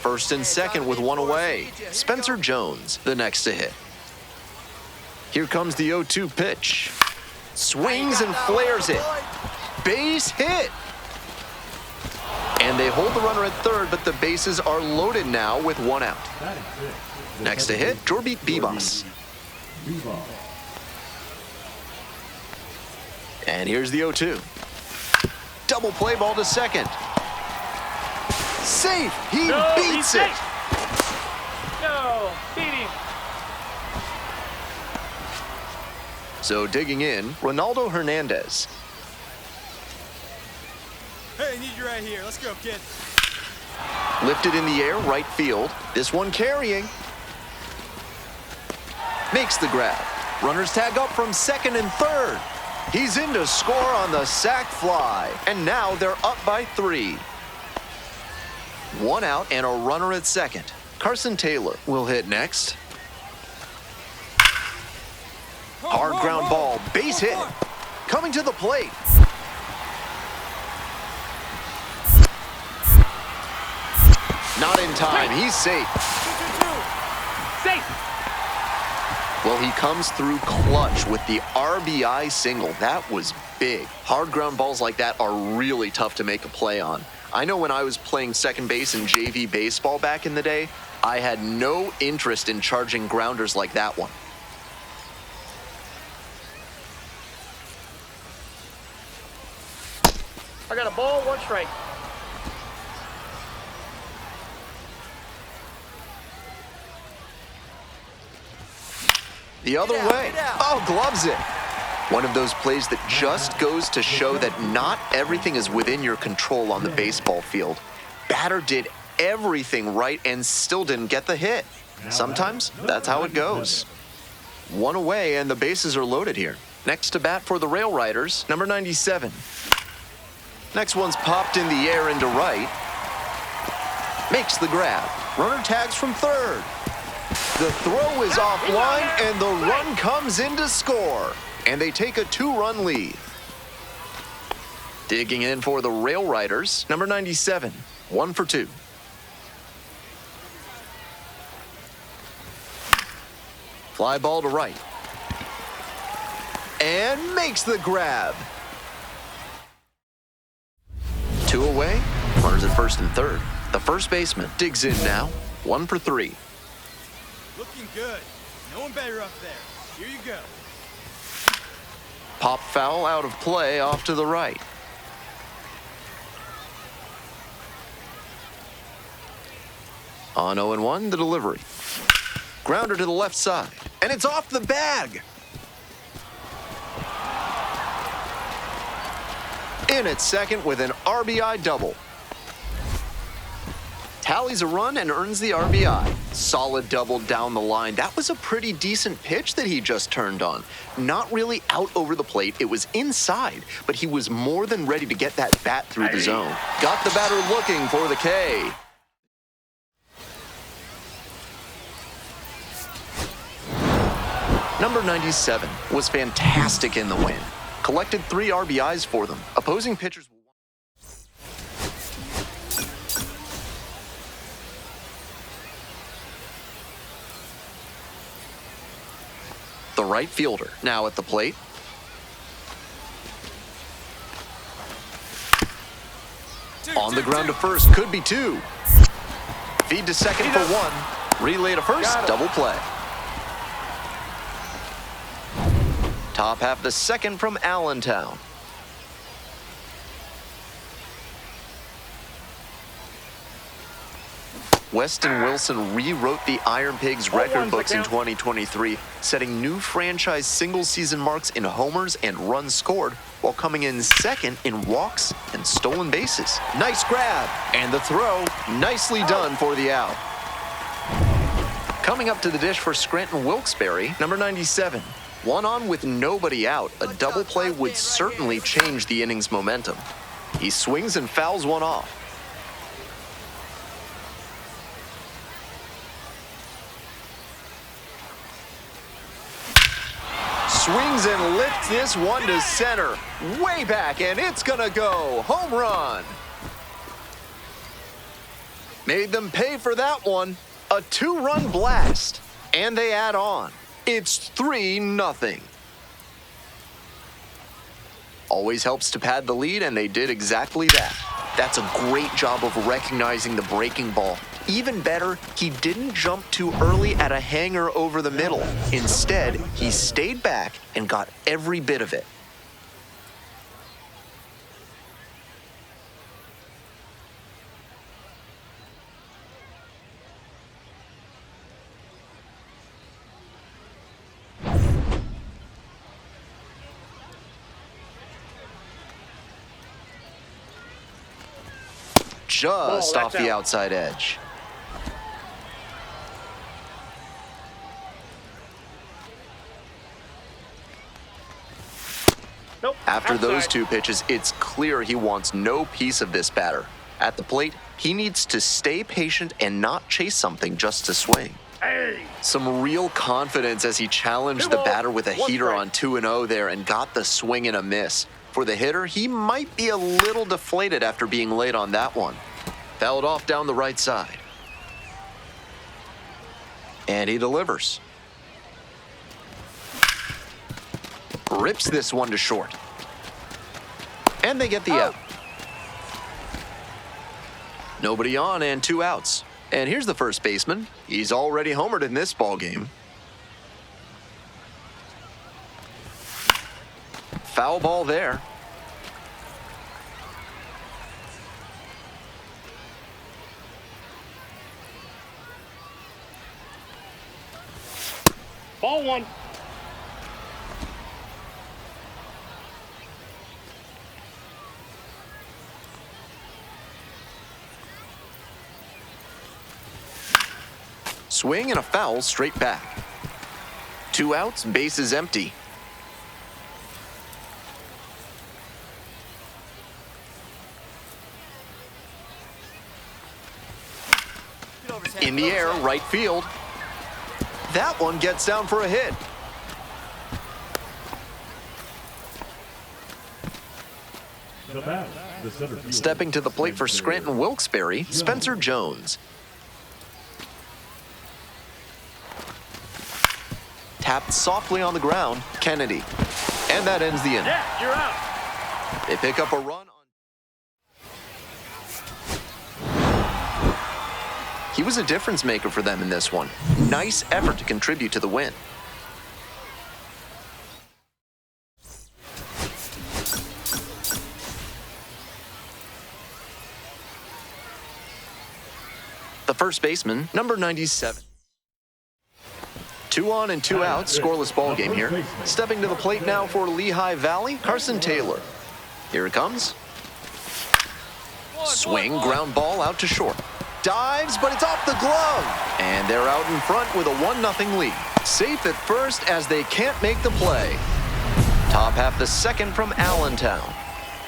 First and second with one away. Spencer Jones, the next to hit. Here comes the 0-2 pitch. Swings and flares it. Base hit. And they hold the runner at third, but the bases are loaded now with one out. Next to hit, Jorby Bibas. And here's the 0-2. Double play ball to second. Safe. He beats it. No, beat him. So digging in, Ronaldo Hernandez. Hey, I need you right here. Let's go, kid. Lifted in the air, right field. This one carrying. Makes the grab. Runners tag up from second and third. He's in to score on the sac fly. And now they're up by 3. One out and a runner at second. Carson Taylor will hit next. Hard ground ball, base hit. Coming to the plate. Not in time, he's safe. Safe. Well, he comes through clutch with the RBI single. That was big. Hard ground balls like that are really tough to make a play on. I know when I was playing second base in JV baseball back in the day, I had no interest in charging grounders like that one. I got a ball, 1 strike. The other way. Oh, gloves it. One of those plays that just goes to show that not everything is within your control on the baseball field. Batter did everything right and still didn't get the hit. Sometimes that's how it goes. One away and the bases are loaded here. Next to bat for the Rail Riders, number 97. Next one's popped in the air into right. Makes the grab. Runner tags from third. The throw is offline, and the run comes in to score. And they take a 2-run lead. Digging in for the Rail Riders, number 97, 1 for 2. Fly ball to right. And makes the grab. 2 away, runners at first and third. The first baseman digs in now, 1 for 3. Looking good. No one better up there. Here you go. Pop foul out of play off to the right. On 0-1, the delivery. Grounder to the left side, and it's off the bag. In at second with an RBI double. Tallies a run and earns the RBI. Solid double down the line. That was a pretty decent pitch that he just turned on. Not really out over the plate. It was inside, but he was more than ready to get that bat through the zone. Got the batter looking for the K. Number 97 was fantastic in the win. Collected 3 RBIs for them. Opposing pitchers. The right fielder now at the plate. On the ground to first, could be 2. Feed to second for 1. Relay to first, double play. Top half the second from Allentown. Weston Wilson rewrote the Iron Pigs record books in 2023, setting new franchise single-season marks in homers and runs scored, while coming in second in walks and stolen bases. Nice grab, and the throw, nicely done for the out. Coming up to the dish for Scranton Wilkes-Barre, number 97. One on with nobody out, a double play would certainly change the inning's momentum. He swings and fouls one off. Swings and lifts this one to center. Way back, and it's gonna go. Home run. Made them pay for that one. A 2-run blast. And they add on. It's 3-0. Always helps to pad the lead, and they did exactly that. That's a great job of recognizing the breaking ball. Even better, he didn't jump too early at a hanger over the middle. Instead, he stayed back and got every bit of it. Just off the outside edge. Nope. After those 2 pitches, it's clear he wants no piece of this batter. At the plate, he needs to stay patient and not chase something just to swing. Hey. Some real confidence as he challenged the batter with a heater on 2-0 there and got the swing and a miss. For the hitter, he might be a little deflated after being late on that one. Fouled off down the right side. And he delivers. Rips this one to short. And they get the out. Nobody on and 2 outs. And here's the first baseman. He's already homered in this ballgame. Foul ball there. Ball 1. Swing and a foul straight back. 2 outs, base is empty. In the air, right field. That one gets down for a hit. Stepping to the plate for Scranton Wilkes-Barre, Spencer Jones. Tapped softly on the ground, Kennedy. And that ends the inning. Yeah, you're out. They pick up a run. He was a difference maker for them in this one. Nice effort to contribute to the win. The first baseman, number 97. 2 on and 2 out, scoreless ball game here. Stepping to the plate now for Lehigh Valley, Carson Taylor. Here it comes. Swing, ground ball out to short. Dives, but it's off the glove. And they're out in front with a 1-0 lead. Safe at first as they can't make the play. Top half the second from Allentown.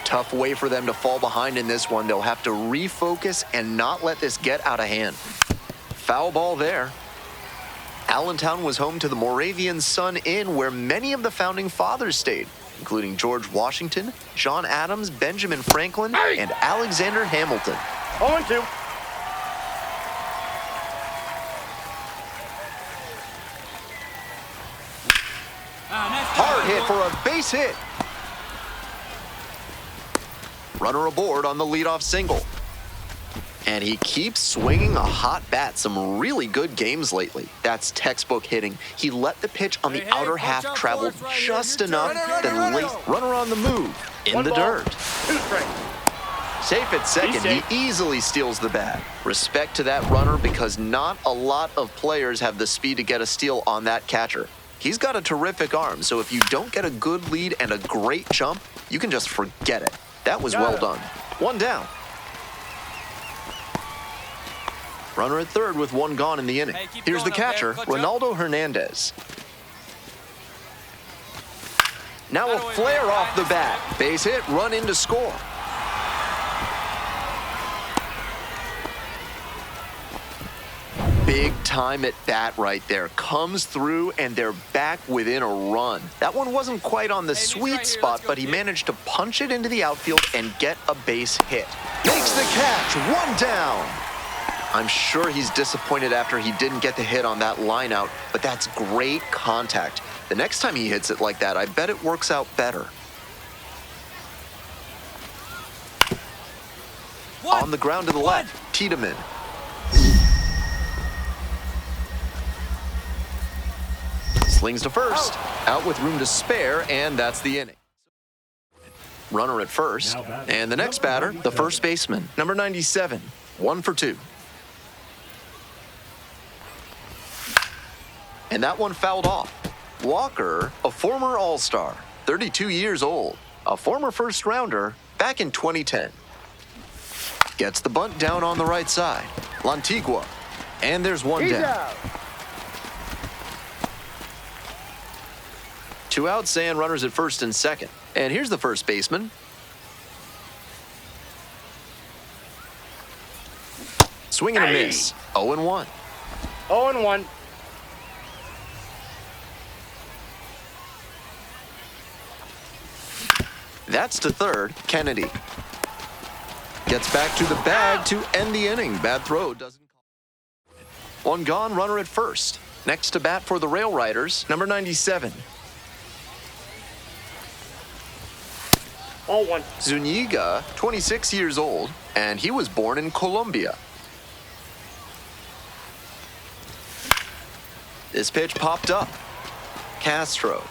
Tough way for them to fall behind in this one. They'll have to refocus and not let this get out of hand. Foul ball there. Allentown was home to the Moravian Sun Inn, where many of the founding fathers stayed, including George Washington, John Adams, Benjamin Franklin, and Alexander Hamilton. 0-2. Hard hit for a base hit. Runner aboard on the leadoff single. And he keeps swinging a hot bat. Some really good games lately. That's textbook hitting. He let the pitch on the outer half travel just enough, then late runner on the move, in the dirt. 2 strikes. Safe at second, he easily steals the bat. Respect to that runner because not a lot of players have the speed to get a steal on that catcher. He's got a terrific arm, so if you don't get a good lead and a great jump, you can just forget it. That was well done. 1 down. Runner at third with 1 gone in the inning. Here's the catcher, Ronaldo Hernandez. Now a flare off the bat. Base hit, run in to score. Big time at bat right there. Comes through and they're back within a run. That one wasn't quite on the sweet spot, but he managed to punch it into the outfield and get a base hit. Makes the catch, 1 down. I'm sure he's disappointed after he didn't get the hit on that line out, but that's great contact. The next time he hits it like that, I bet it works out better. On the ground to the left, Tiedemann. Slings to first, out with room to spare, and that's the inning. Runner at first, and the next batter, the first baseman, number 97, 1 for 2. And that one fouled off. Walker, a former All-Star, 32 years old, a former first-rounder back in 2010. Gets the bunt down on the right side. Lantigua, and there's one down. Out. 2 outs and runners at first and second. And here's the first baseman. Swing and a miss. 0-1. 0-1. That's to third, Kennedy. Gets back to the bag to end the inning. Bad throw doesn't call. One gone, runner at first. Next to bat for the Rail Riders, number 97. 0-1. Zuniga, 26 years old, and he was born in Colombia. This pitch popped up. Castro.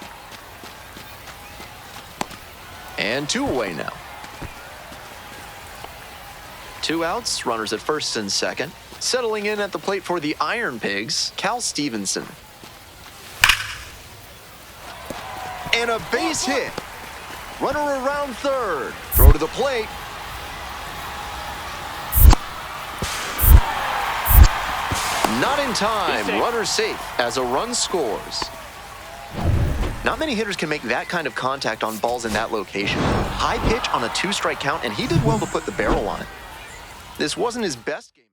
And 2 away now. 2 outs, runners at first and second. Settling in at the plate for the Iron Pigs, Cal Stevenson. And a base hit. Runner around third. Throw to the plate. Not in time. Runner safe as a run scores. Not many hitters can make that kind of contact on balls in that location. High pitch on a 2-strike count, and he did well to put the barrel on it. This wasn't his best game.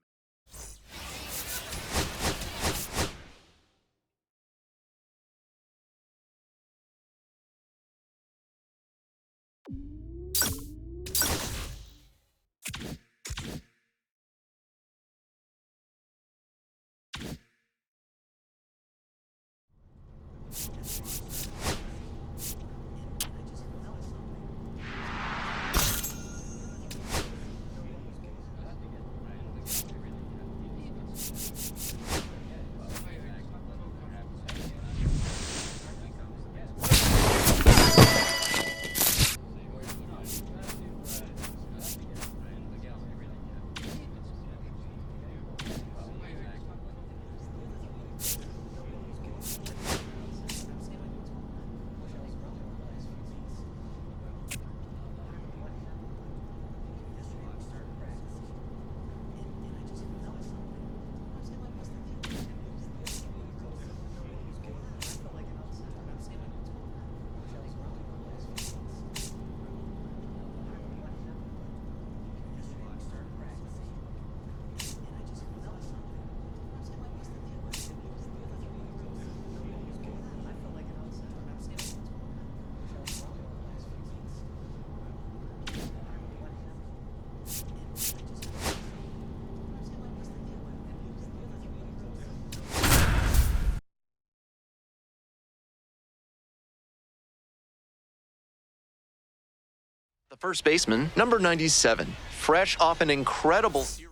The first baseman, number 97, fresh off an incredible series.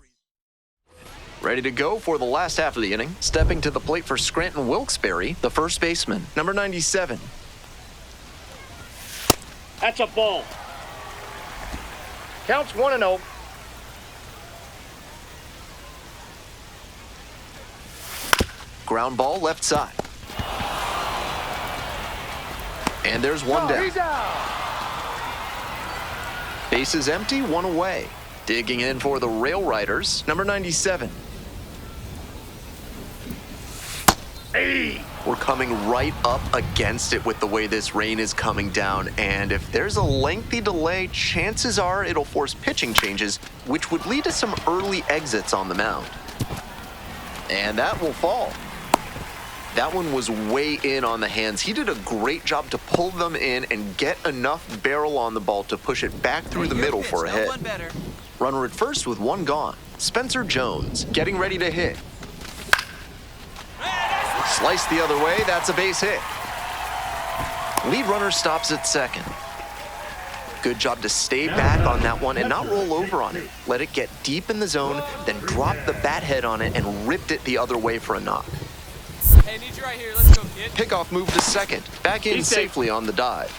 Ready to go for the last half of the inning. Stepping to the plate for Scranton Wilkes-Barre, the first baseman, number 97. That's a ball. Counts 1-0. Ground ball left side. And there's one down. He's out. Base is empty, 1 away. Digging in for the Rail Riders, number 97. Hey. We're coming right up against it with the way this rain is coming down, and if there's a lengthy delay, chances are it'll force pitching changes, which would lead to some early exits on the mound. And that will fall. That one was way in on the hands. He did a great job to pull them in and get enough barrel on the ball to push it back through the middle for a hit. Runner at first with one gone. Spencer Jones getting ready to hit. Slice the other way, that's a base hit. Lead runner stops at second. Good job to stay back on that one and not roll over on it. Let it get deep in the zone, then drop the bat head on it and ripped it the other way for a knock. Hey, need you right here. Let's go, kid. Pickoff move to second. Back in safely on the dive.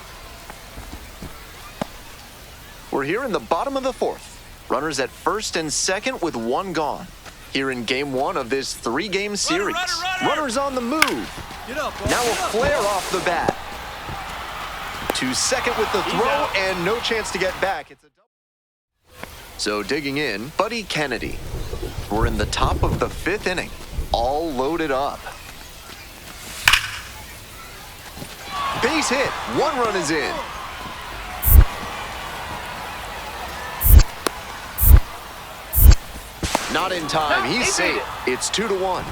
We're here in the bottom of the fourth. Runners at first and second with one gone. Here in game one of this three-game series. Runners on the move. Get up, ball. Now a flare off the bat. To second with the throw and no chance to get back. It's a double. So digging in, Buddy Kennedy. We're in the top of the fifth inning. All loaded up. Base hit. One run is in. Not in time. He's safe. It's 2-1.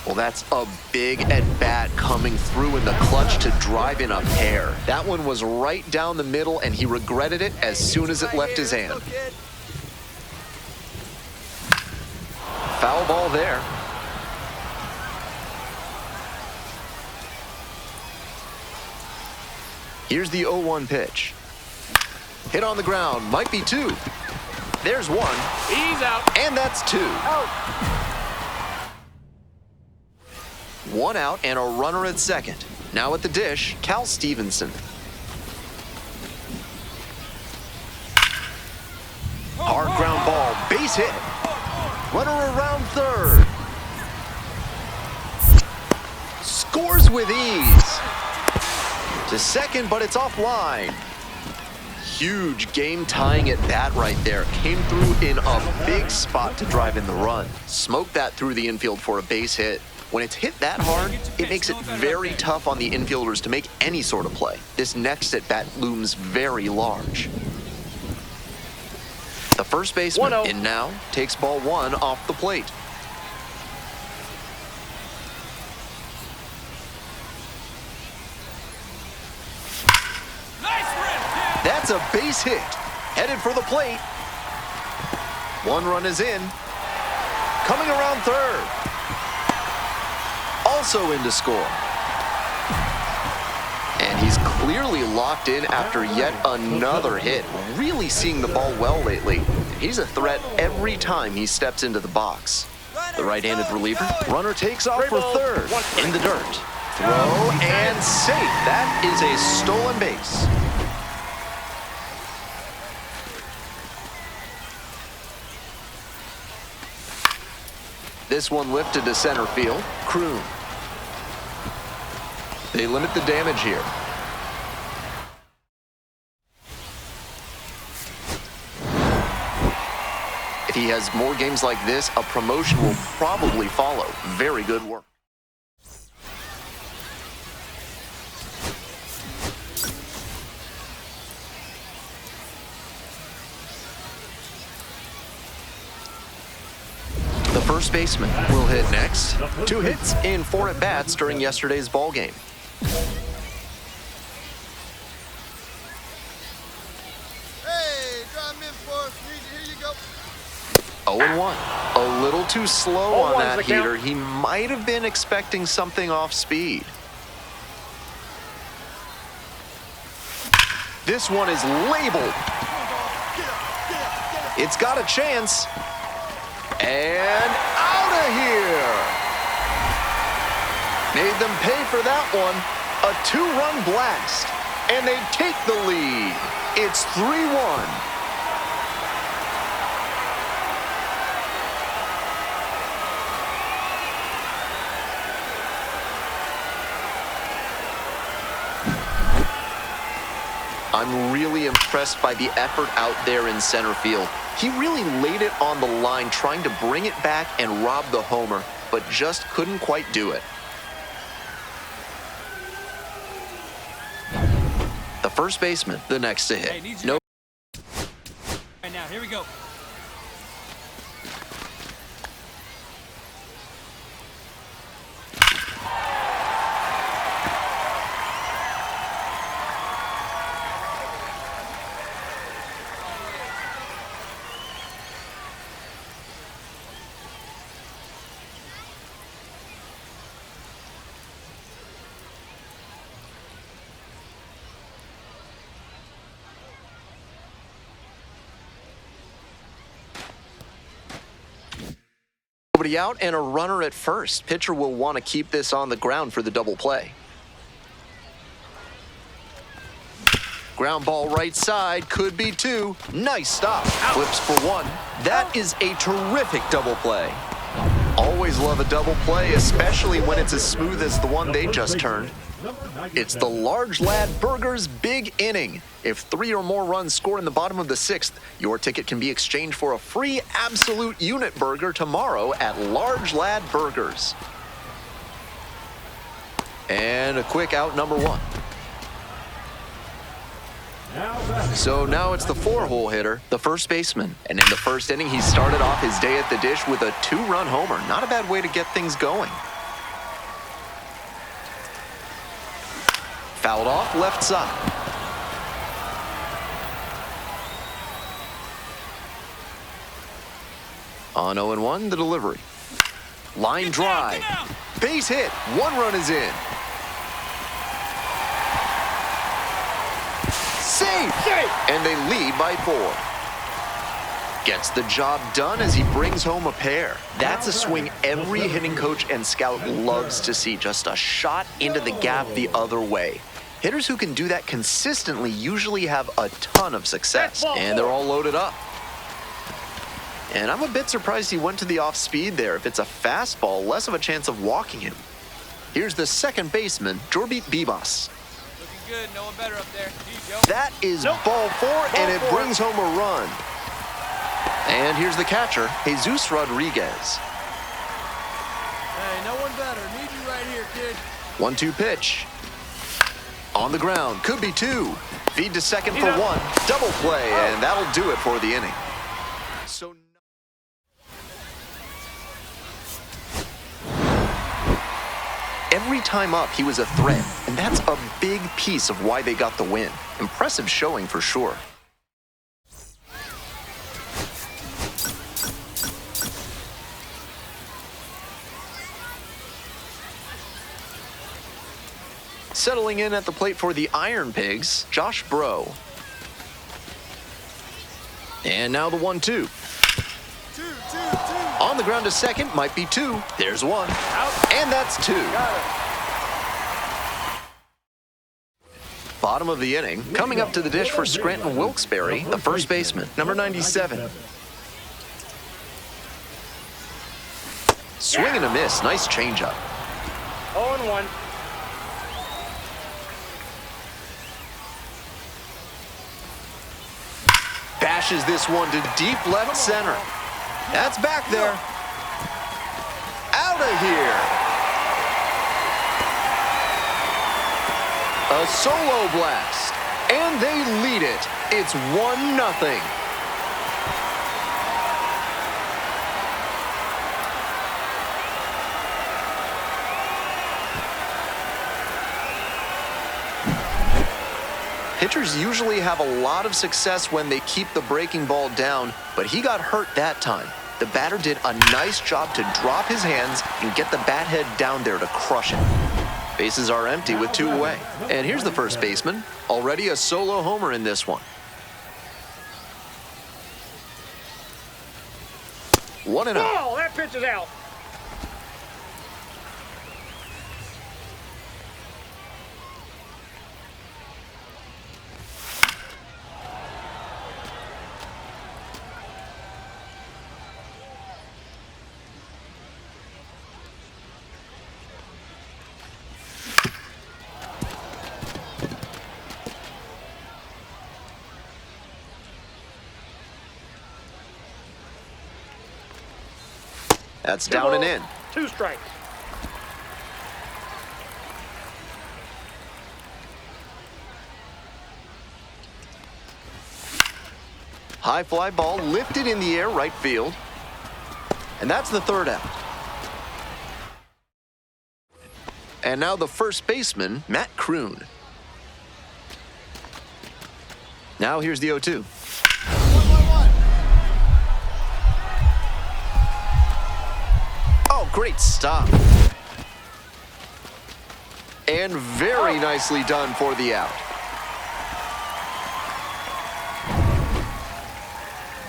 Well, that's a big at-bat coming through in the clutch to drive in a pair. That one was right down the middle, and he regretted it as soon as it left his hand. Foul ball there. Here's the 0-1 pitch. Hit on the ground, might be two. There's one. He's out. And that's two. One out and a runner at second. Now at the dish, Cal Stevenson. Hard ground ball, base hit. Runner around third. Scores with ease. To second, but it's offline. Huge game-tying at bat right there. Came through in a big spot to drive in the run. Smoked that through the infield for a base hit. When it's hit that hard, it makes it very tough on the infielders to make any sort of play. This next at-bat looms very large. The first baseman in now takes ball one off the plate. That's a base hit. Headed for the plate. One run is in. Coming around third. Also in to score. And he's clearly locked in after yet another hit. Really seeing the ball well lately. He's a threat every time he steps into the box. The right-handed reliever. Runner takes off for third. In the dirt. Throw and safe. That is a stolen base. This one lifted to center field. Kroon. They limit the damage here. If he has more games like this, a promotion will probably follow. Very good work. The first baseman will hit next. 2 hits in 4 at-bats during yesterday's ball game. Hey, drive him in for us. Here you go. 0-1. A little too slow on that heater. He might have been expecting something off speed. This one is labeled. It's got a chance. And out of here. Made them pay for that one. A 2-run blast. And they take the lead. It's 3-1. I'm really impressed by the effort out there in center field. He really laid it on the line, trying to bring it back and rob the homer, but just couldn't quite do it. The first baseman, the next to hit. No. Right now, here we go. Nobody out and a runner at first. Pitcher will want to keep this on the ground for the double play. Ground ball right side, could be two. Nice stop. Flips for one. That is a terrific double play. Always love a double play, especially when it's as smooth as the one they just turned. It's the Large Lad Burgers big inning. If 3 or more runs score in the bottom of the 6th, your ticket can be exchanged for a free absolute unit burger tomorrow at Large Lad Burgers. And a quick out, number 1. So now it's the 4-hole hitter, the first baseman. And in the first inning, he started off his day at the dish with a 2-run homer. Not a bad way to get things going. Fouled off left side. On 0-1, the delivery. Line drive. Base hit. 1 run is in. Safe! And they lead by 4. Gets the job done as he brings home a pair. That's a swing every hitting coach and scout loves to see. Just a shot into the gap the other way. Hitters who can do that consistently usually have a ton of success. And they're all loaded up. And I'm a bit surprised he went to the off speed there. If it's a fastball, less of a chance of walking him. Here's the second baseman, Jorby Bibas. Looking good. No one better up there. Here you go. That is ball 4, and it brings home a run. And here's the catcher, Jesus Rodriguez. Hey, no one better. Need you right here, kid. 1-2 pitch. On the ground, could be 2. Feed to second for 1. Double play, and that'll do it for the inning. So every time up, he was a threat, and that's a big piece of why they got the win. Impressive showing for sure. Settling in at the plate for the Iron Pigs, Josh Bro. And now the 1-2. 2, 2, 2. On the ground to second, might be 2. There's 1. Out. And that's 2. Bottom of the inning, coming up to the dish for Scranton Wilkes-Barre, the first baseman, number 97. Swing and a miss, nice changeup. 0-1. Bashes this one to deep left center. That's back there. Out of here. A solo blast. And they lead it. It's 1-0. Pitchers usually have a lot of success when they keep the breaking ball down, but he got hurt that time. The batter did a nice job to drop his hands and get the bat head down there to crush it. Bases are empty with 2 away. And here's the first baseman. Already a solo homer in this one. 1-0. Oh, that pitch is out. That's down and in. 2 strikes. High fly ball lifted in the air right field. And that's the 3rd out. And now the first baseman, Matt Kroon. Now here's the 0-2. Great stop. And very nicely done for the out.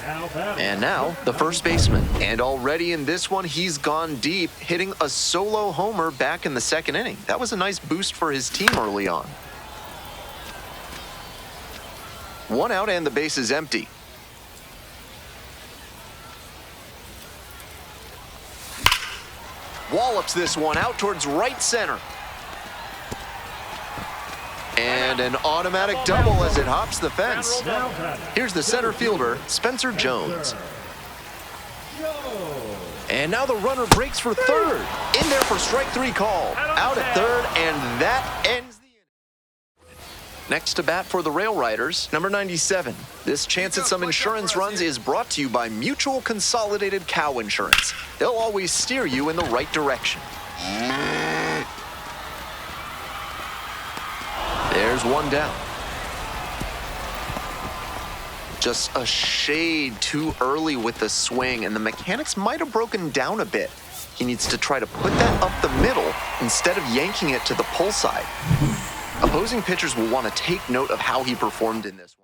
Now And now, the first baseman. And already in this one, he's gone deep, hitting a solo homer back in the second inning. That was a nice boost for his team early on. 1 out and the base is empty. Wallops this one out towards right center. And an automatic double as it hops the fence. Here's the center fielder, Spencer Jones. And now the runner breaks for third. In there for strike 3 call. Out at third, and that ends the inning. Next to bat for the Rail Riders, number 97. This chance at some insurance runs is brought to you by Mutual Consolidated Cow Insurance. They'll always steer you in the right direction. There's 1 down. Just a shade too early with the swing, and the mechanics might have broken down a bit. He needs to try to put that up the middle instead of yanking it to the pull side. Opposing pitchers will want to take note of how he performed in this one.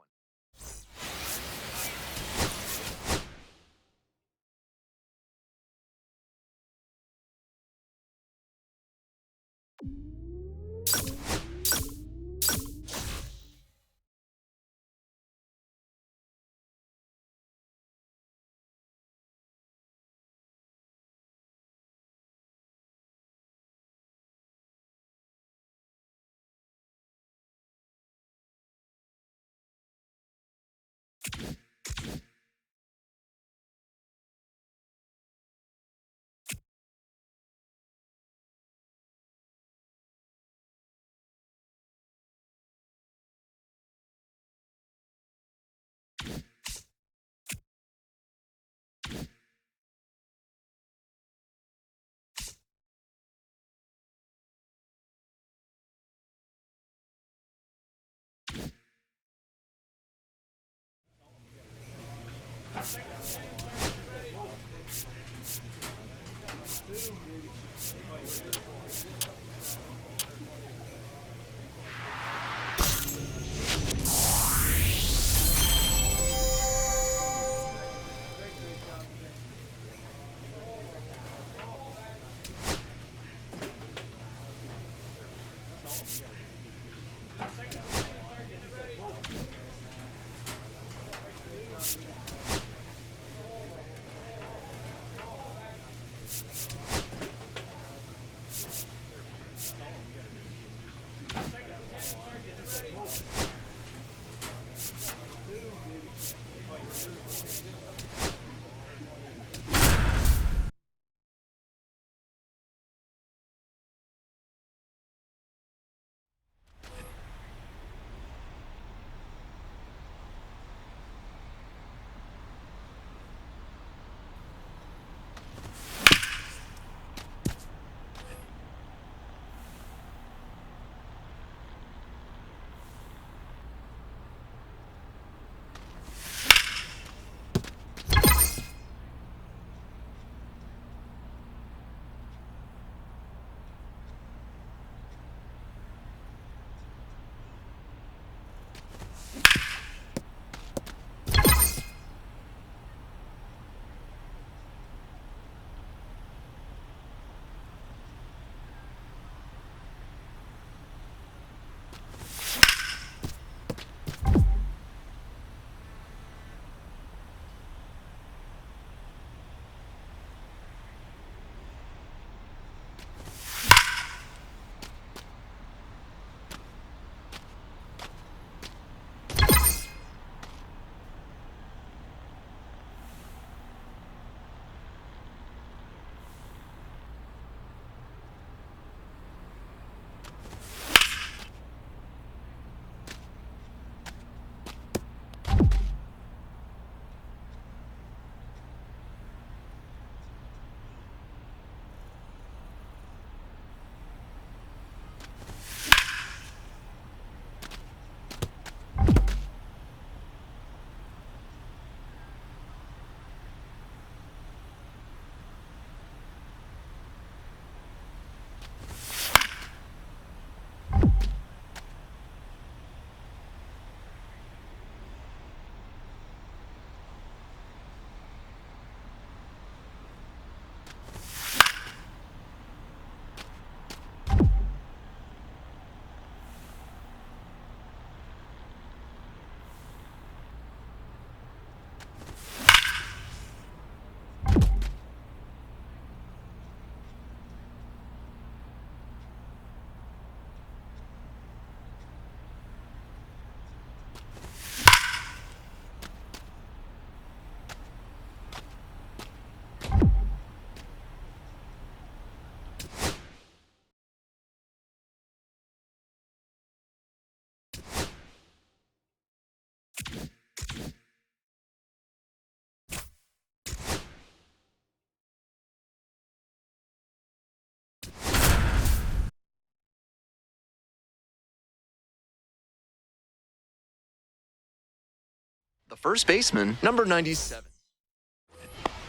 The first baseman, number 97.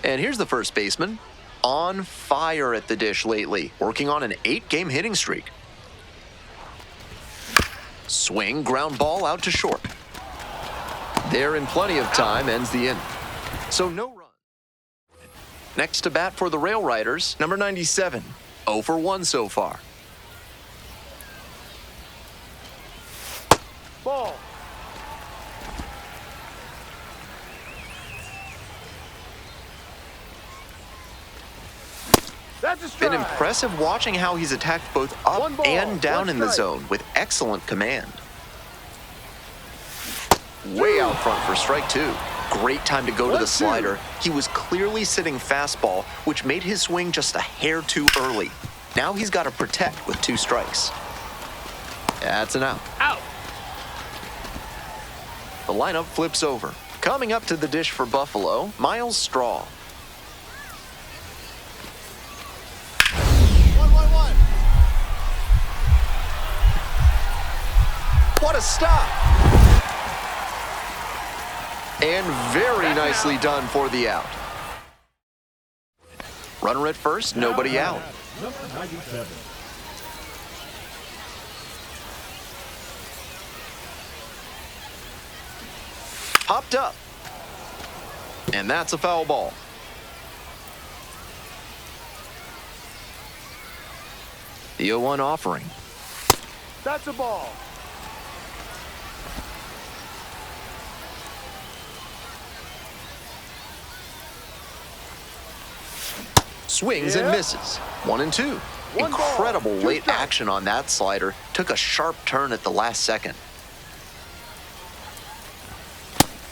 And here's the first baseman, on fire at the dish lately, working on an 8-game hitting streak. Swing, ground ball out to short. There in plenty of time, ends the inning. So no run. Next to bat for the Rail Riders, number 97. 0 for 1 so far. Ball. That's a strike. Been impressive watching how he's attacked both up and down in the zone with excellent command. Way out front for strike 2. Great time to go to the slider. He was clearly sitting fastball, which made his swing just a hair too early. Now he's got to protect with 2 strikes. That's an out. Out. The lineup flips over. Coming up to the dish for Buffalo, Miles Straw. 1-1-1. What a stop! And very nicely done for the out. Runner at first, nobody out. Number 97. Popped up. And that's a foul ball. The 0-1 offering. That's a ball. Swings and misses. 1 and 2. Incredible ball, late action on that slider. Took a sharp turn at the last second.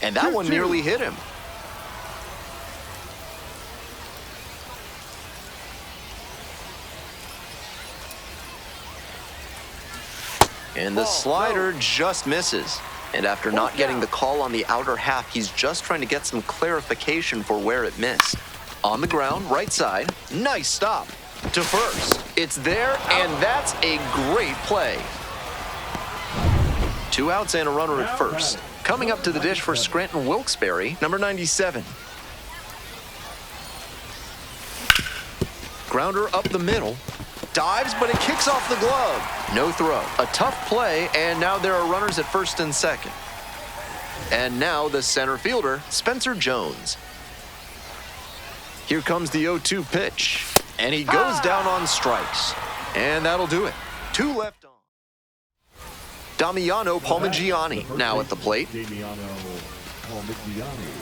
And that one nearly hit him. And the slider just misses. And after not getting the call on the outer half, he's just trying to get some clarification for where it missed. On the ground, right side, nice stop. To first, it's there, and that's a great play. 2 outs and a runner at first. Coming up to the dish for Scranton Wilkes-Barre, number 97. Grounder up the middle. Dives, but it kicks off the glove. No throw. A tough play, and now there are runners at first and second. And now the center fielder, Spencer Jones. Here comes the 0-2 pitch. And he goes down on strikes. And that'll do it. 2 left on. Damiano Palmigiani now at the plate. Damiano Palmigiani.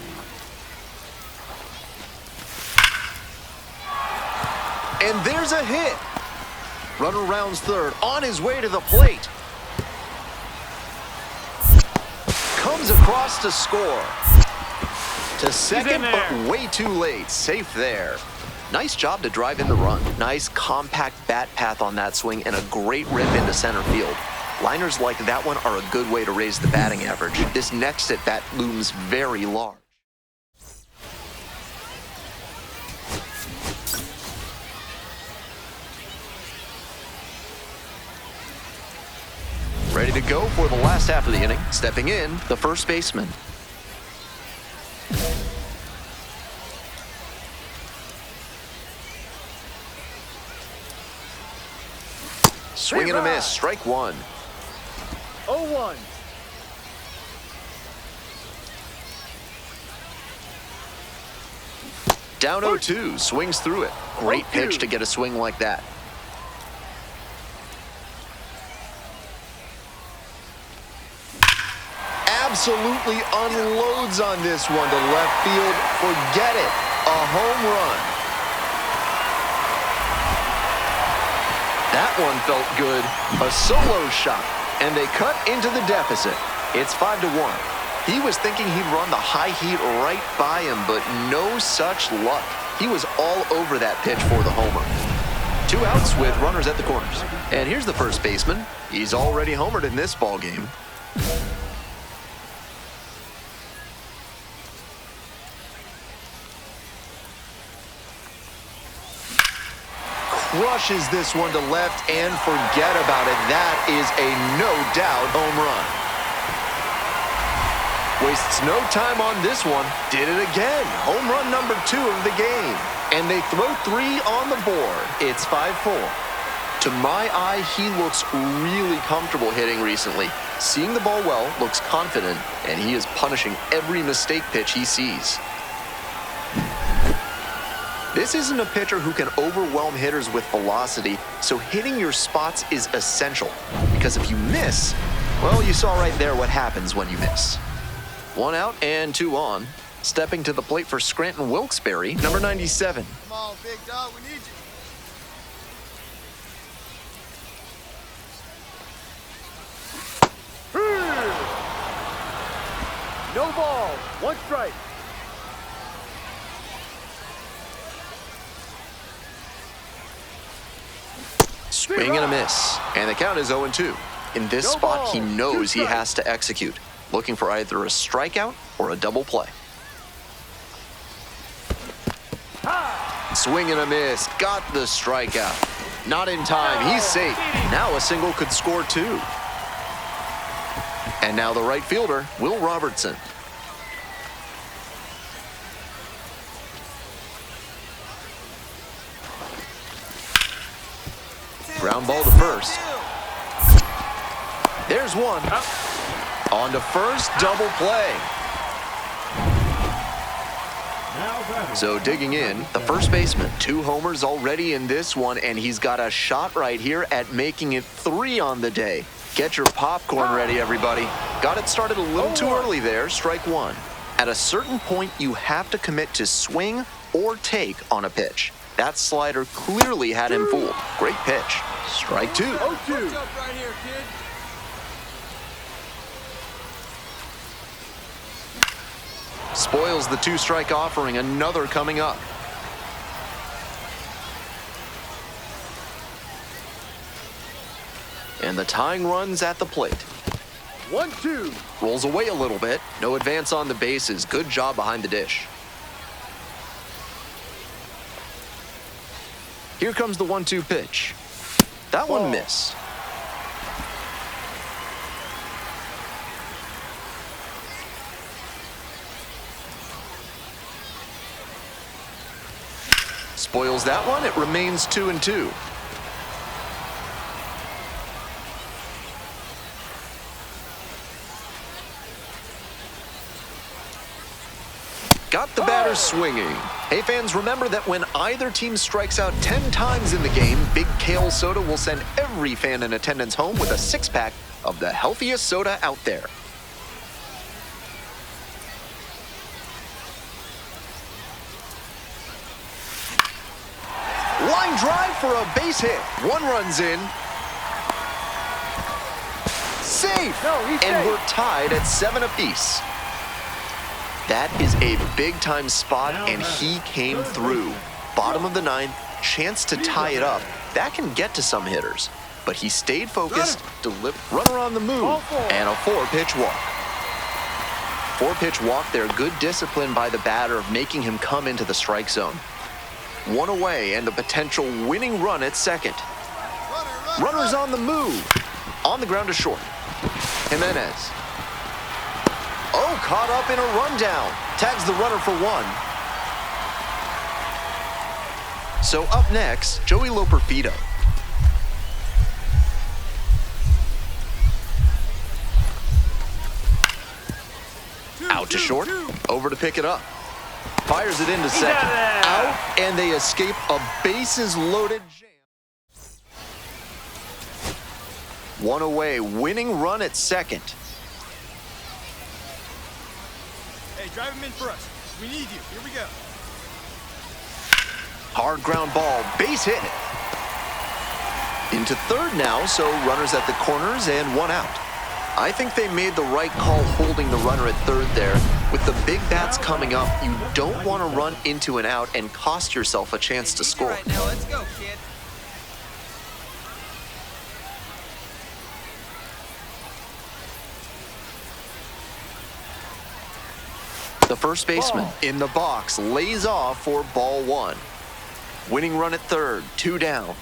And there's a hit. Runner rounds third, on his way to the plate. Comes across to score. To second, but way too late. Safe there. Nice job to drive in the run. Nice compact bat path on that swing and a great rip into center field. Liners like that one are a good way to raise the batting average. This next at bat looms very large. Ready to go for the last half of the inning. Stepping in, the first baseman. Swing and a miss, strike 1. 0-1. Down 0-2, swings through it. Great pitch to get a swing like that. Absolutely unloads on this one to left field. Forget it. A home run. That one felt good. A solo shot. And they cut into the deficit. It's 5-1. He was thinking he'd run the high heat right by him, but no such luck. He was all over that pitch for the homer. 2 outs with runners at the corners. And here's the first baseman. He's already homered in this ballgame. Crushes this one to left, and forget about it. That is a no-doubt home run. Wastes no time on this one. Did it again. Home run number 2 of the game. And they throw 3 on the board. It's 5-4. To my eye, he looks really comfortable hitting recently. Seeing the ball well, looks confident, and he is punishing every mistake pitch he sees. This isn't a pitcher who can overwhelm hitters with velocity, so hitting your spots is essential. Because if you miss, well, you saw right there what happens when you miss. 1 out and 2 on. Stepping to the plate for Scranton Wilkes-Barre, number 97. Come on, big dog, we need you. No ball. 1 strike. Swing and a miss. And the count is 0-2. In this spot, he knows he has to execute, looking for either a strikeout or a double play. Swing and a miss. Got the strikeout. Not in time. He's safe. Now a single could score 2. And now the right fielder, Will Robertson. Ground ball to first. There's one. On to first, double play. So digging in, the first baseman, 2 homers already in this one, and he's got a shot right here at making it 3 on the day. Get your popcorn ready, everybody. Got it started a little too early there, strike 1. At a certain point, you have to commit to swing or take on a pitch. That slider clearly had him fooled. Great pitch. Strike 2. 0-2. What's up right here, kid? Spoils the 2-strike offering, another coming up. And the tying run's at the plate. 1-2. Rolls away a little bit. No advance on the bases. Good job behind the dish. Here comes the 1-2 pitch. That one missed. Spoils that one. It remains 2-2. Got the batter swinging. Hey fans, remember that when either team strikes out 10 times in the game, Big Kale Soda will send every fan in attendance home with a 6-pack of the healthiest soda out there. Line drive for a base hit. 1 run's in. Safe! No, he's and safe. We're tied at 7 apiece. That is a big-time spot, and he came through. Bottom of the 9th, chance to tie it up. That can get to some hitters, but he stayed focused, runner on the move, and a 4-pitch walk. 4-pitch walk there, good discipline by the batter of making him come into the strike zone. 1 away, and the potential winning run at second. Runner's on the move. On the ground to short. Jimenez. Oh, caught up in a rundown. Tags the runner for 1. So up next, Joey Loperfido. Out to short, over to pick it up. Fires it into second. Out, and they escape a bases-loaded jam. 1 away, winning run at second. Hey, drive him in for us. We need you. Here we go. Hard ground ball, base hit. Into third now, so runners at the corners and 1 out. I think they made the right call holding the runner at third there. With the big bats coming up, you don't want to run into an out and cost yourself a chance to score. Right now, let's go, kid. The first baseman in the box lays off for ball 1. Winning run at third, 2 down.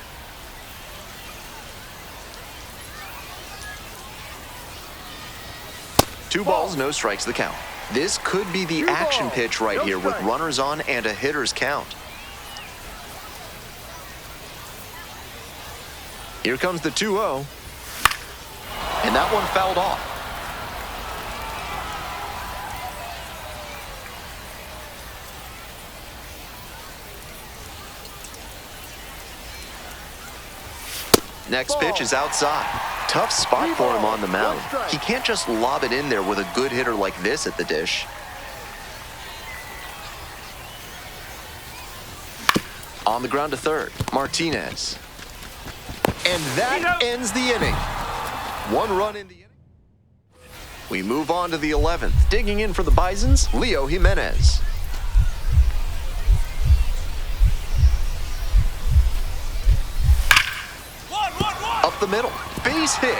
Two balls, no strikes, the count. This could be the Two action balls, pitch right no here with strike. runners on and a hitter's count. Here comes the 2-0. And that one fouled off. Next pitch is outside. Tough spot for him on the mound. He can't just lob it in there with a good hitter like this at the dish. On the ground to third, Martinez. And that ends the inning. One run in the inning. We move on to the 11th. Digging in for the Bisons, Leo Jimenez. Up the middle, base hit.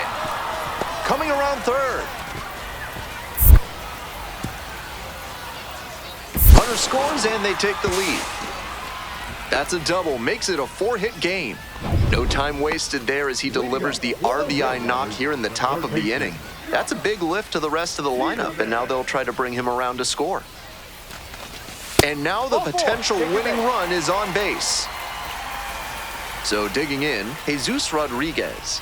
Coming around third. Hunter scores and they take the lead. That's a double, makes it a 4-hit game. No time wasted there as he delivers the RBI knock here in the top of the inning. That's a big lift to the rest of the lineup, and now they'll try to bring him around to score. And now the potential winning run is on base. So digging in, Jesus Rodriguez.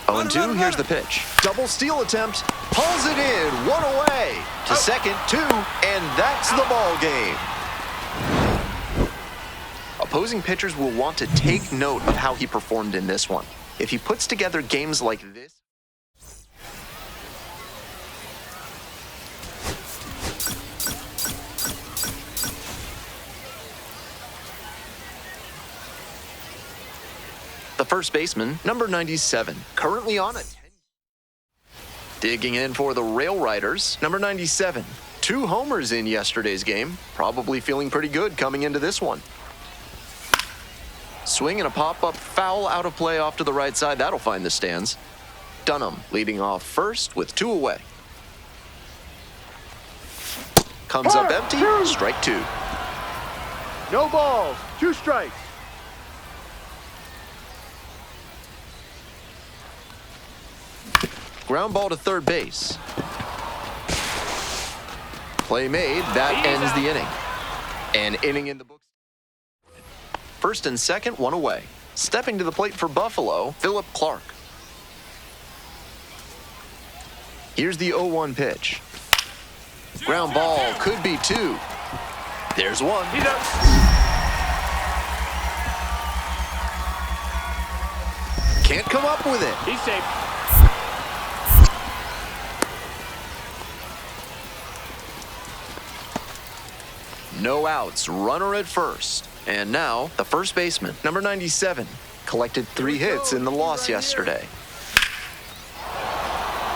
Oh, and 2, here's the pitch. Double steal attempt, pulls it in, one away. To second, 2, and that's the ball game. Opposing pitchers will want to take note of how he performed in this one. If he puts together games like this, the first baseman, number 97, currently on a 10. Digging in for the Rail Riders, number 97. 2 homers in yesterday's game. Probably feeling pretty good coming into this one. Swing and a pop-up foul out of play off to the right side. That'll find the stands. Dunham leading off first with 2 away. Comes up empty, strike 2. No balls, 2 strikes. Ground ball to third base. Play made, that ends the inning. An inning in the books. First and second, 1 away. Stepping to the plate for Buffalo, Philip Clark. Here's the 0-1 pitch. Ground ball, could be 2. There's 1. He's up. Can't come up with it. He's safe. No outs, runner at first. And now, the first baseman, number 97, collected 3 hits in the loss yesterday.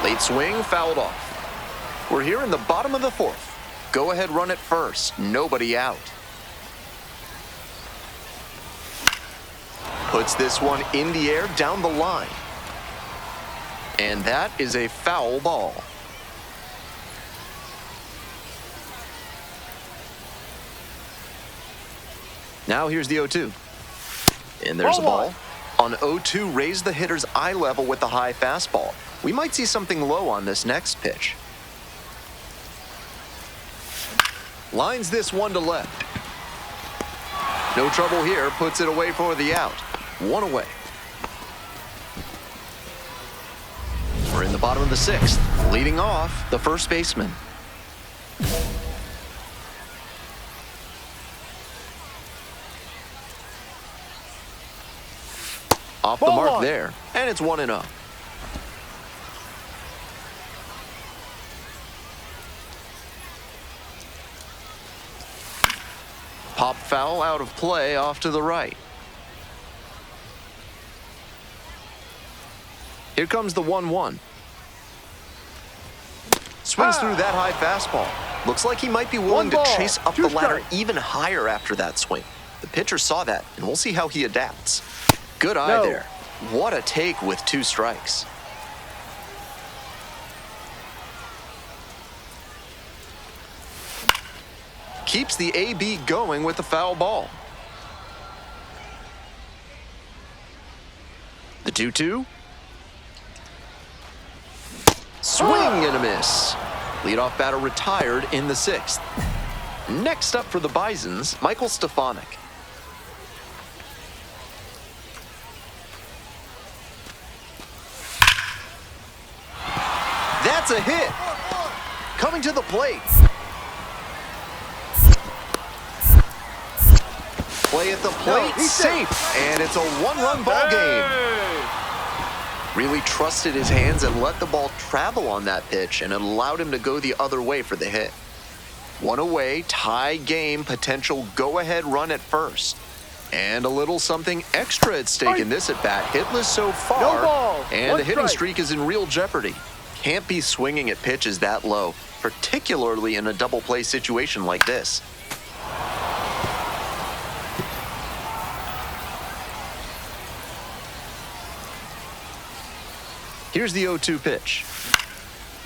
Late swing, fouled off. We're here in the bottom of the 4th. Go ahead, run at first, nobody out. Puts this one in the air, down the line. And that is a foul ball. Now here's the 0-2. And there's a ball. On 0-2, raise the hitter's eye level with the high fastball. We might see something low on this next pitch. Lines this one to left. No trouble here, puts it away for the out. 1 away. We're in the bottom of the 6th. Leading off, the first baseman. Off the mark there, and it's 1-0. Pop foul out of play off to the right. Here comes the 1-1. Swings through that high fastball. Looks like he might be willing to chase up the ladder even higher after that swing. The pitcher saw that, and we'll see how he adapts. Good eye there. What a take with 2 strikes. Keeps the AB going with the foul ball. The 2-2. Swing and a miss. Leadoff batter retired in the 6th. Next up for the Bisons, Michael Stefanik. That's a hit. Coming to the plate. Play at the plate, safe. And it's a one-run ball game. Really trusted his hands and let the ball travel on that pitch, and it allowed him to go the other way for the hit. One away, tie game, potential go-ahead run at first. And a little something extra at stake in this at-bat. Hitless so far, No ball. and One the hitting strike. streak is in real jeopardy. Can't be swinging at pitches that low, particularly in a double play situation like this. Here's the 0-2 pitch.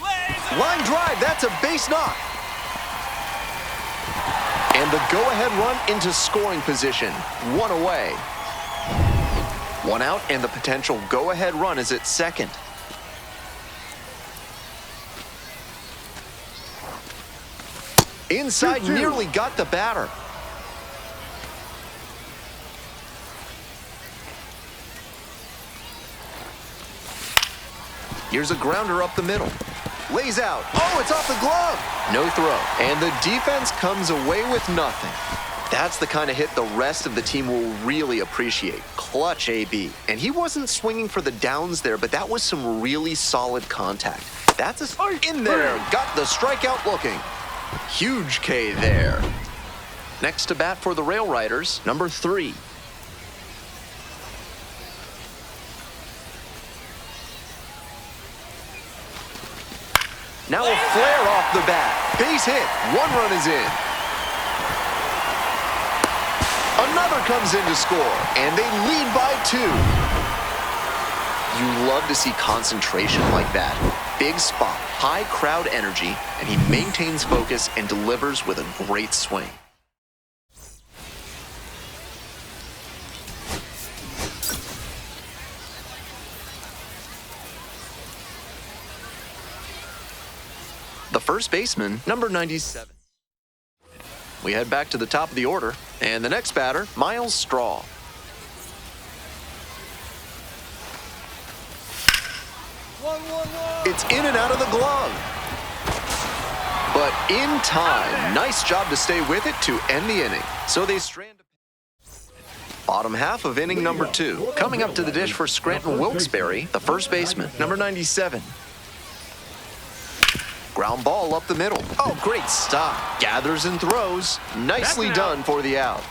Line drive, that's a base knock. And the go-ahead run into scoring position. One away. One out, and the potential go-ahead run is at second. Inside, 2-2. nearly got the batter. Here's a grounder up the middle. Lays out. Oh, it's off the glove. No throw. And the defense comes away with nothing. That's the kind of hit the rest of the team will really appreciate. Clutch AB. And he wasn't swinging for the downs there, but that was some really solid contact. That's a in there. Got the strikeout looking. Huge K there. Next to bat for the Rail Riders, number 3. Now a flare off the bat. Base hit. One run is in. Another comes in to score, and they lead by 2. You love to see concentration like that. Big spot, high crowd energy, and he maintains focus and delivers with a great swing. The first baseman, number 97. We head back to the top of the order, and the next batter, Miles Straw. It's in and out of the glove. But in time, nice job to stay with it to end the inning. So they strand. Bottom half of inning number 2. Coming up to the dish for Scranton Wilkes-Barre, the first baseman, number 97. Ground ball up the middle. Oh, great stop. Gathers and throws. Nicely done for the out.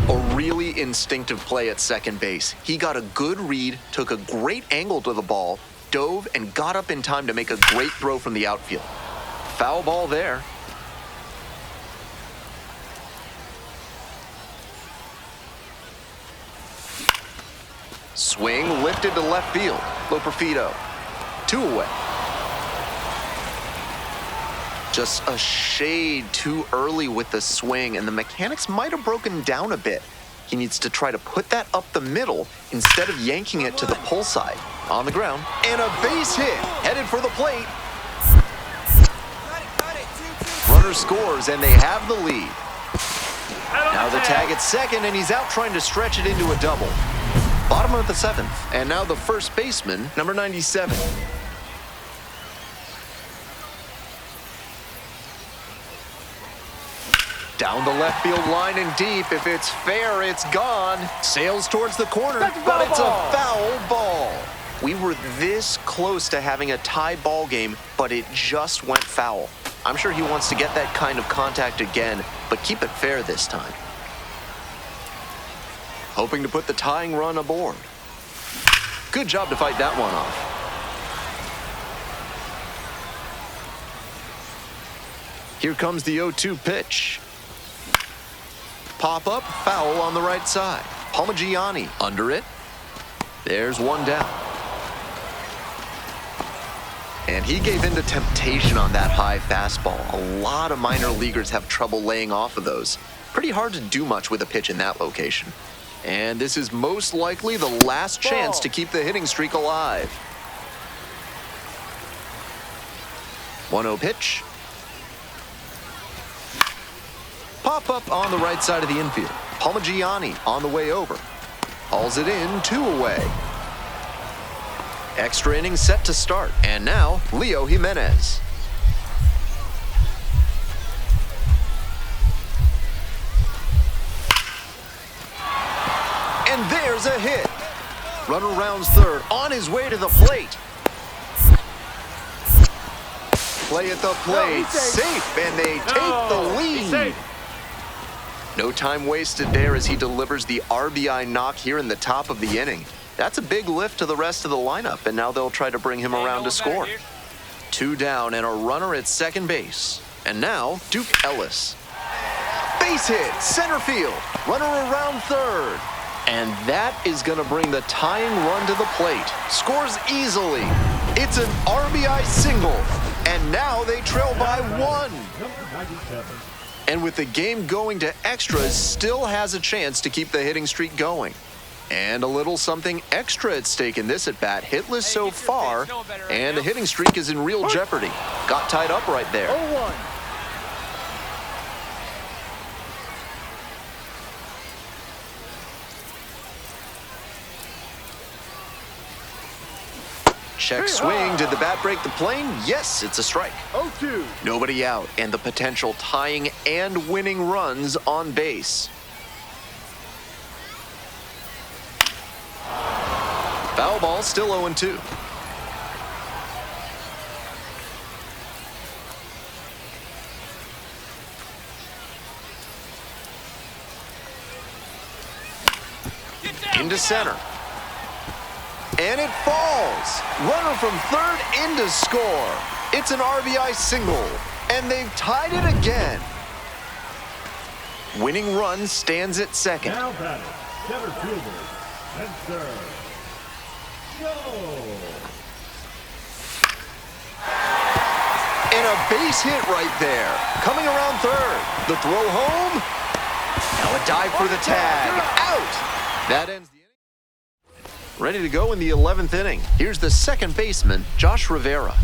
A really instinctive play at second base. He got a good read, took a great angle to the ball, dove, and got up in time to make a great throw from the outfield. Foul ball there. Swing lifted to left field. Loperfido. 2 away. Just a shade too early with the swing, and the mechanics might have broken down a bit. He needs to try to put that up the middle instead of yanking it to the pull side. On the ground, and a base hit, headed for the plate. Runner scores, and they have the lead. Now the tag at second, and he's out trying to stretch it into a double. Bottom of the 7th, and now the first baseman, number 97. Down the left field line and deep. If it's fair, it's gone. Sails towards the corner, but it's a foul ball. We were this close to having a tie ball game, but it just went foul. I'm sure he wants to get that kind of contact again, but keep it fair this time. Hoping to put the tying run aboard. Good job to fight that one off. Here comes the 0-2 pitch. Pop up, foul on the right side. Palmagiani under it. There's one down. And he gave in to temptation on that high fastball. A lot of minor leaguers have trouble laying off of those. Pretty hard to do much with a pitch in that location. And this is most likely the last chance to keep the hitting streak alive. 1-0 pitch. Pop up on the right side of the infield. Parmigiani on the way over. Hauls it in, 2 away. Extra inning set to start. And now, Leo Jimenez. And there's a hit. Runner rounds third, on his way to the plate. Play at the plate, safe, and they take the lead. No time wasted there as he delivers the RBI knock here in the top of the inning. That's a big lift to the rest of the lineup, and now they'll try to bring him around to score. 2 down and a runner at second base. And now, Duke Ellis. Base hit, center field, runner around third. And that is going to bring the tying run to the plate. Scores easily. It's an RBI single. And now they trail by 1. And with the game going to extras, still has a chance to keep the hitting streak going. And a little something extra at stake in this at-bat. Hitless so far, and the hitting streak is in real jeopardy. Got tied up right there. 0-1. Check swing. Did the bat break the plane? Yes, it's a strike. 0-2. Nobody out, and the potential tying and winning runs on base. Foul ball, still 0-2. Into center. And it falls. Runner from third in to score. It's an RBI single, and they've tied it again. Winning run stands at second. Now batting, center fielder, center. Go. And a base hit right there. Coming around third. The throw home. Now a dive for the tag. Out. That ends the inning. Ready to go in the 11th inning. Here's the second baseman, Josh Rivera.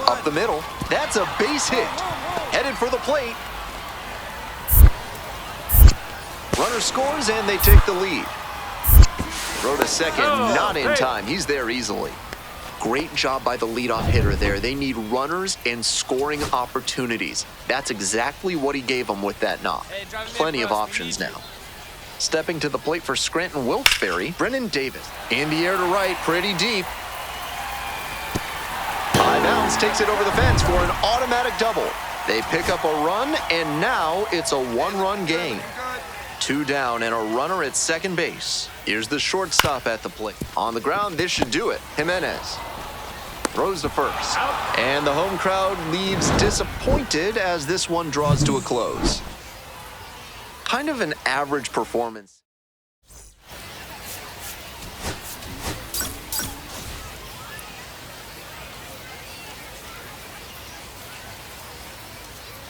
Up the middle. That's a base hit. Headed for the plate. Runner scores and they take the lead. Throw to second, not in time. He's there easily. Great job by the leadoff hitter there. They need runners and scoring opportunities. That's exactly what he gave them with that knock. Plenty of options now. Stepping to the plate for Scranton Wilkes-Barre, Brennan Davis. In the air to right, pretty deep. High bounce takes it over the fence for an automatic double. They pick up a run, and now it's a 1-run game. 2 down and a runner at second base. Here's the shortstop at the plate. On the ground, this should do it. Jimenez throws to first. And the home crowd leaves disappointed as this one draws to a close. Kind of an average performance.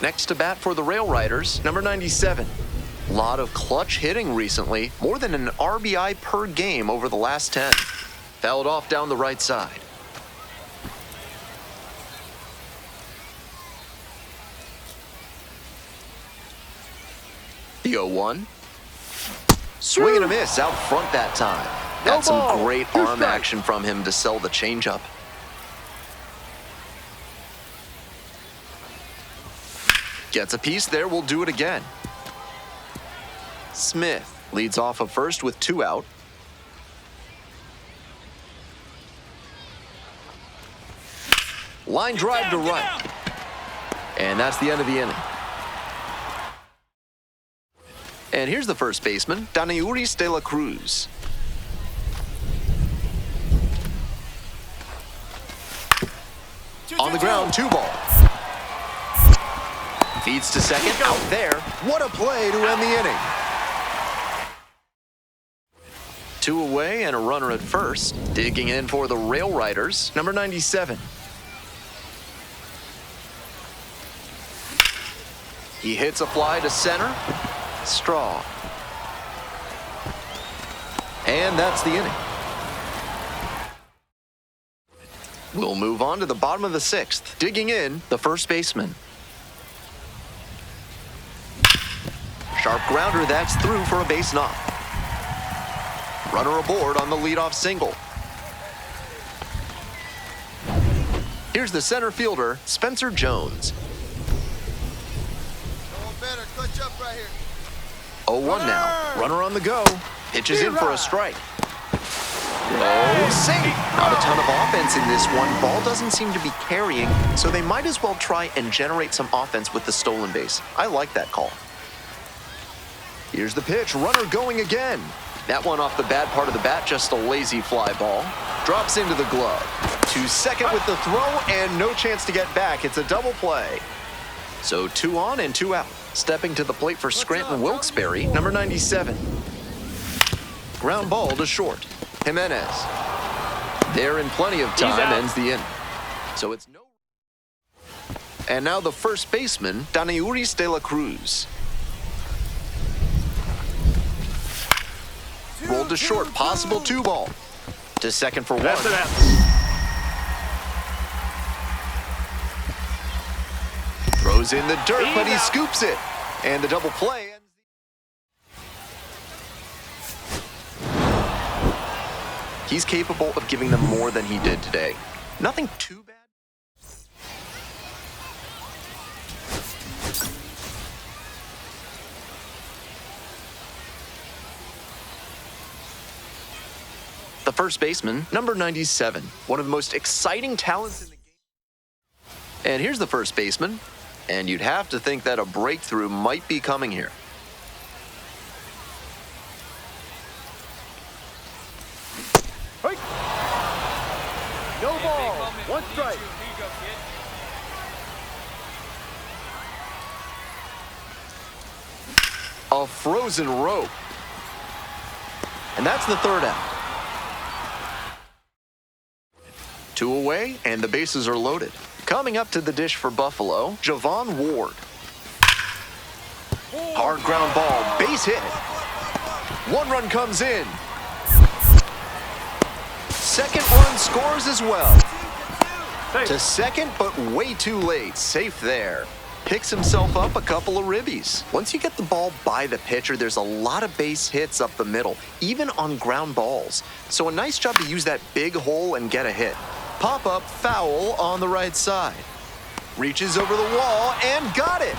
Next to bat for the Rail Riders, number 97. A lot of clutch hitting recently, more than an RBI per game over the last 10. Fouled off down the right side. The 0-1. Swing and a miss out front that time. That's some great arm action from him to sell the changeup. Gets a piece there, we'll do it again. Smith leads off of first with 2 out. Line drive to right. And that's the end of the inning. And here's the first baseman, Daneuris de la Cruz. On the ground, 2 ball. Feeds to second, out there. What a play to end the inning. 2 away and a runner at first. Digging in for the Rail Riders, number 97. He hits a fly to center. Straw. And that's the inning. We'll move on to the bottom of the 6th. Digging in, the first baseman. Sharp grounder, that's through for a base knock. Runner aboard on the leadoff single. Here's the center fielder, Spencer Jones. No one better. Clutch up right here. 0-1 now. Runner on the go. Pitches in for a strike. Oh, safe. Not a ton of offense in this one. Ball doesn't seem to be carrying, so they might as well try and generate some offense with the stolen base. I like that call. Here's the pitch. Runner going again. That one off the bad part of the bat, just a lazy fly ball. Drops into the glove. To second with the throw, and no chance to get back. It's a double play. So 2 on and 2 out. Stepping to the plate for Scranton Wilkes-Barre, number 97. Ground ball to short. Jimenez. There in plenty of time, ends the inning. So it's no. And now the first baseman, Daneuris de la Cruz. Rolled to short, possible 2-ball. To second for 1. Throws in the dirt, but he scoops it. And the double play ends. He's capable of giving them more than he did today. Nothing too bad. The first baseman, number 97, one of the most exciting talents in the game. And here's the first baseman, and you'd have to think that a breakthrough might be coming here. No ball. 1 strike. Here you go, kid. A frozen rope. And that's the 3rd out. 2 away, and the bases are loaded. Coming up to the dish for Buffalo, Javon Ward. Hard ground ball, base hit. 1 run comes in. Second run scores as well. To second, but way too late. Safe there. Picks himself up a couple of ribbies. Once you get the ball by the pitcher, there's a lot of base hits up the middle, even on ground balls. So a nice job to use that big hole and get a hit. Pop-up foul on the right side. Reaches over the wall and got it.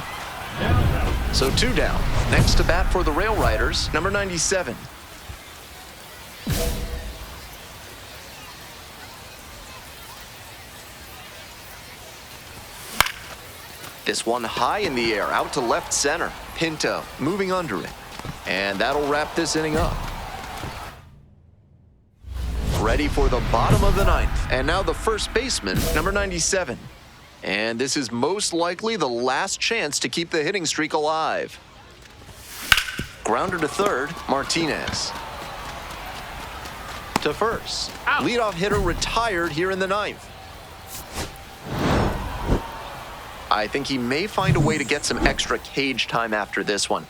So 2 down. Next to bat for the Rail Riders, number 97. This one high in the air, out to left center. Pinto moving under it. And that'll wrap this inning up. Ready for the bottom of the 9th. And now the first baseman, number 97. And this is most likely the last chance to keep the hitting streak alive. Grounder to 3rd, Martinez. To first. Leadoff hitter retired here in the 9th. I think he may find a way to get some extra cage time after this one.